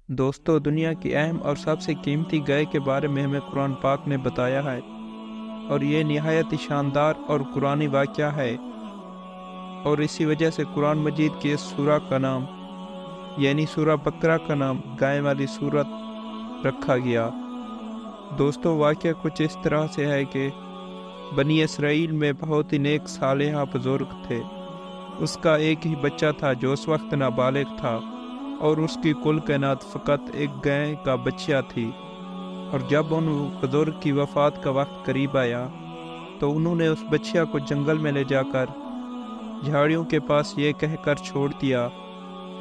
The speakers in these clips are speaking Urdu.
دوستو، دنیا کی اہم اور سب سے قیمتی گائے کے بارے میں ہمیں قرآن پاک نے بتایا ہے، اور یہ نہایت ہی شاندار اور قرآنی واقعہ ہے، اور اسی وجہ سے قرآن مجید کی اس سورہ کا نام یعنی سورہ بقرہ کا نام گائے والی سورت رکھا گیا۔ دوستو، واقعہ کچھ اس طرح سے ہے کہ بنی اسرائیل میں بہت ہی نیک صالحہ بزرگ تھے۔ اس کا ایک ہی بچہ تھا جو اس وقت نابالغ تھا، اور اس کی کل کائنات فقط ایک گائے کا بچہ تھی۔ اور جب ان بزرگ کی وفات کا وقت قریب آیا تو انہوں نے اس بچہ کو جنگل میں لے جا کر جھاڑیوں کے پاس یہ کہہ کر چھوڑ دیا،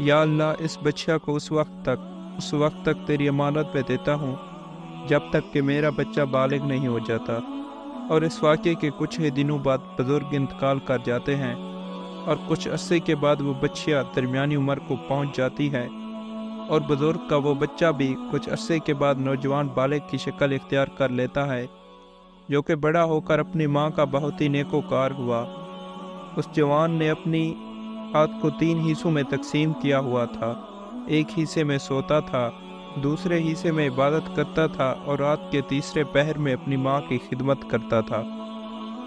یا اللہ، اس بچہ کو اس وقت تک تیری امانت میں دیتا ہوں جب تک کہ میرا بچہ بالغ نہیں ہو جاتا۔ اور اس واقعے کے کچھ ہی دنوں بعد بزرگ انتقال کر جاتے ہیں، اور کچھ عرصے کے بعد وہ بچہ درمیانی عمر کو پہنچ جاتی ہے، اور بزرگ کا وہ بچہ بھی کچھ عرصے کے بعد نوجوان بالغ کی شکل اختیار کر لیتا ہے، جو کہ بڑا ہو کر اپنی ماں کا بہت ہی نیکوکار ہوا۔ اس جوان نے اپنی رات کو 3 حصوں میں تقسیم کیا ہوا تھا۔ ایک حصے میں سوتا تھا، دوسرے حصے میں عبادت کرتا تھا، اور رات کے تیسرے پہر میں اپنی ماں کی خدمت کرتا تھا۔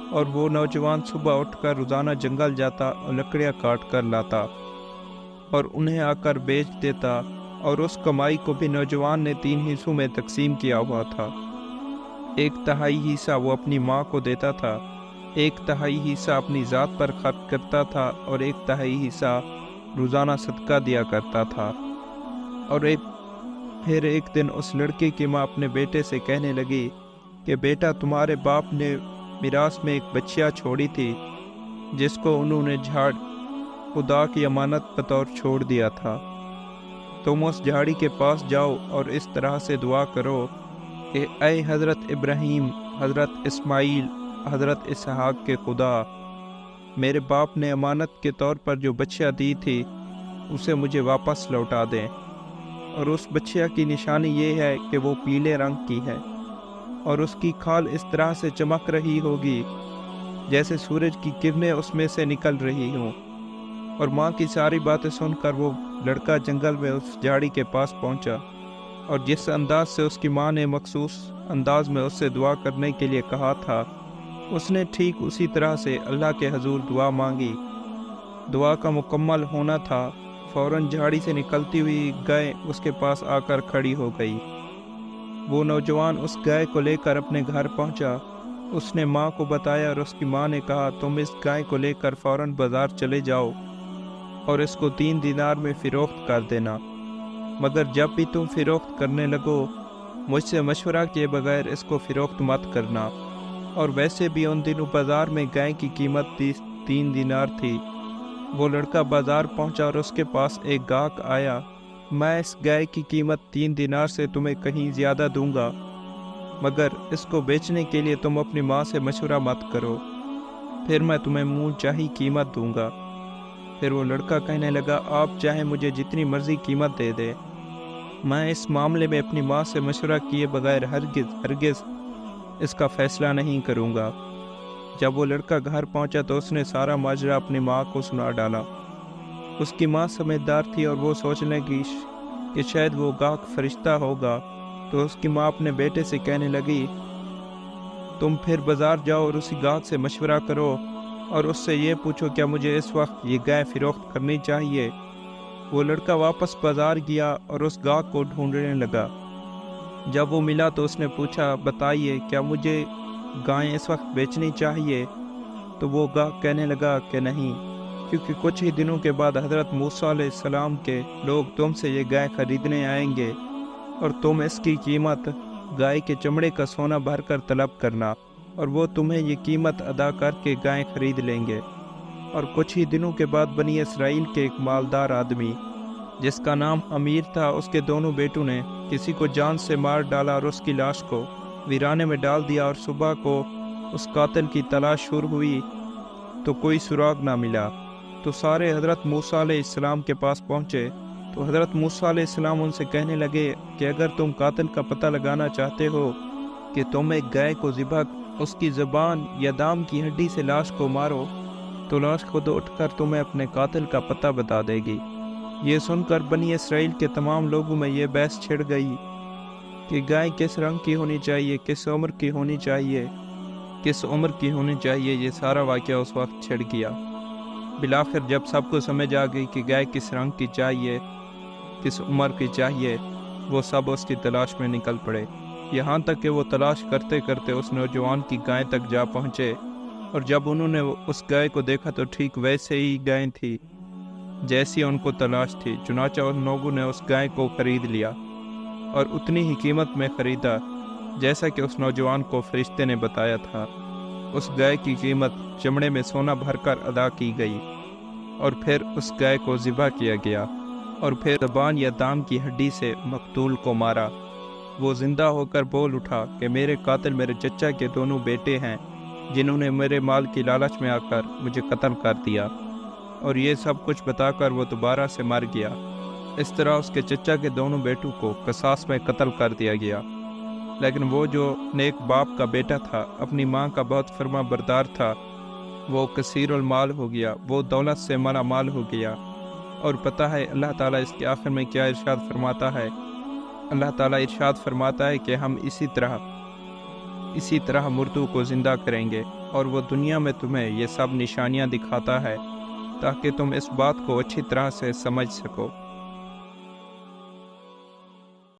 اور وہ نوجوان صبح اٹھ کر روزانہ جنگل جاتا اور لکڑیاں کاٹ کر لاتا اور انہیں آ کر بیچ دیتا، اور اس کمائی کو بھی نوجوان نے 3 حصوں میں تقسیم کیا ہوا تھا۔ 1/3 حصہ وہ اپنی ماں کو دیتا تھا، 1/3 حصہ اپنی ذات پر خرچ کرتا تھا، اور 1/3 حصہ روزانہ صدقہ دیا کرتا تھا۔ اور پھر ایک دن اس لڑکے کی ماں اپنے بیٹے سے کہنے لگی کہ بیٹا، تمہارے باپ نے میراث میں ایک بچیا چھوڑی تھی جس کو انہوں نے خدا کی امانت بطور چھوڑ دیا تھا۔ تم اس جھاڑی کے پاس جاؤ اور اس طرح سے دعا کرو کہ اے حضرت ابراہیم، حضرت اسماعیل، حضرت اسحاق کے خدا، میرے باپ نے امانت کے طور پر جو بچہ دی تھی اسے مجھے واپس لوٹا دیں۔ اور اس بچہ کی نشانی یہ ہے کہ وہ پیلے رنگ کی ہے، اور اس کی کھال اس طرح سے چمک رہی ہوگی جیسے سورج کی کرنیں اس میں سے نکل رہی ہوں۔ اور ماں کی ساری باتیں سن کر وہ لڑکا جنگل میں اس جھاڑی کے پاس پہنچا، اور جس انداز سے اس کی ماں نے مخصوص انداز میں اس سے دعا کرنے کے لیے کہا تھا، اس نے ٹھیک اسی طرح سے اللہ کے حضور دعا مانگی۔ دعا کا مکمل ہونا تھا، فوراً جھاڑی سے نکلتی ہوئی گائے اس کے پاس آ کر کھڑی ہو گئی۔ وہ نوجوان اس گائے کو لے کر اپنے گھر پہنچا، اس نے ماں کو بتایا، اور اس کی ماں نے کہا، تم اس گائے کو لے کر فوراً بازار چلے جاؤ اور اس کو 3 دینار میں فروخت کر دینا، مگر جب بھی تم فروخت کرنے لگو مجھ سے مشورہ کیے بغیر اس کو فروخت مت کرنا۔ اور ویسے بھی ان دنوں بازار میں گائے کی قیمت 3 دینار تھی۔ وہ لڑکا بازار پہنچا اور اس کے پاس ایک گاہک آیا۔ میں اس گائے کی قیمت 3 دینار سے تمہیں کہیں زیادہ دوں گا، مگر اس کو بیچنے کے لیے تم اپنی ماں سے مشورہ مت کرو، پھر میں تمہیں منہ چاہی قیمت دوں گا۔ پھر وہ لڑکا کہنے لگا، آپ چاہے مجھے جتنی مرضی قیمت دے دے، میں اس معاملے میں اپنی ماں سے مشورہ کیے بغیر ہرگز اس کا فیصلہ نہیں کروں گا۔ جب وہ لڑکا گھر پہنچا تو اس نے سارا ماجرا اپنی ماں کو سنا ڈالا۔ اس کی ماں سمجھدار تھی اور وہ سوچنے کی کہ شاید وہ گاہک فرشتہ ہوگا، تو اس کی ماں اپنے بیٹے سے کہنے لگی، تم پھر بازار جاؤ اور اسی گاہک سے مشورہ کرو اور اس سے یہ پوچھو کیا مجھے اس وقت یہ گائے فروخت کرنی چاہیے۔ وہ لڑکا واپس بازار گیا اور اس گاہک کو ڈھونڈنے لگا۔ جب وہ ملا تو اس نے پوچھا، بتائیے کیا مجھے گائیں اس وقت بیچنی چاہیے؟ تو وہ گاہک کہنے لگا کہ نہیں، کیونکہ کچھ ہی دنوں کے بعد حضرت موسیٰ علیہ السلام کے لوگ تم سے یہ گائے خریدنے آئیں گے، اور تم اس کی قیمت گائے کے چمڑے کا سونا بھر کر طلب کرنا، اور وہ تمہیں یہ قیمت ادا کر کے گائیں خرید لیں گے۔ اور کچھ ہی دنوں کے بعد بنی اسرائیل کے ایک مالدار آدمی جس کا نام امیر تھا، اس کے دونوں بیٹوں نے کسی کو جان سے مار ڈالا اور اس کی لاش کو ویرانے میں ڈال دیا، اور صبح کو اس قاتل کی تلاش شروع ہوئی تو کوئی سراغ نہ ملا۔ تو سارے حضرت موسیٰ علیہ السلام کے پاس پہنچے، تو حضرت موسیٰ علیہ السلام ان سے کہنے لگے کہ اگر تم قاتل کا پتہ لگانا چاہتے ہو کہ تم ایک گائے کو ذبح اس کی زبان یا دام کی ہڈی سے لاش کو مارو، تو لاش خود اٹھ کر تمہیں اپنے قاتل کا پتہ بتا دے گی۔ یہ سن کر بنی اسرائیل کے تمام لوگوں میں یہ بحث چھڑ گئی کہ گائے کس رنگ کی ہونی چاہیے، کس عمر کی ہونی چاہیے، کس عمر کی ہونی چاہیے۔ یہ سارا واقعہ اس وقت چھڑ گیا۔ بالآخر جب سب کو سمجھ آ گئی کہ گائے کس رنگ کی چاہیے، کس عمر کی چاہیے، وہ سب اس کی تلاش میں نکل پڑے، یہاں تک کہ وہ تلاش کرتے کرتے اس نوجوان کی گائے تک جا پہنچے، اور جب انہوں نے اس گائے کو دیکھا تو ٹھیک ویسے ہی گائے تھی جیسی ان کو تلاش تھی۔ چنانچہ ان لوگوں نے اس گائے کو خرید لیا اور اتنی ہی قیمت میں خریدا جیسا کہ اس نوجوان کو فرشتے نے بتایا تھا۔ اس گائے کی قیمت چمڑے میں سونا بھر کر ادا کی گئی، اور پھر اس گائے کو ذبح کیا گیا، اور پھر زبان یا دام کی ہڈی سے مقتول کو مارا۔ وہ زندہ ہو کر بول اٹھا کہ میرے قاتل میرے چچا کے دونوں بیٹے ہیں، جنہوں نے میرے مال کی لالچ میں آ کر مجھے قتل کر دیا۔ اور یہ سب کچھ بتا کر وہ دوبارہ سے مر گیا۔ اس طرح اس کے چچا کے دونوں بیٹوں کو قصاص میں قتل کر دیا گیا۔ لیکن وہ جو نیک باپ کا بیٹا تھا، اپنی ماں کا بہت فرما بردار تھا، وہ کثیر المال ہو گیا، وہ دولت سے مالا مال ہو گیا۔ اور پتہ ہے اللہ تعالیٰ اس کے آخر میں کیا ارشاد فرماتا ہے؟ اللہ تعالیٰ ارشاد فرماتا ہے کہ ہم اسی طرح مردوں کو زندہ کریں گے، اور وہ دنیا میں تمہیں یہ سب نشانیاں دکھاتا ہے تاکہ تم اس بات کو اچھی طرح سے سمجھ سکو۔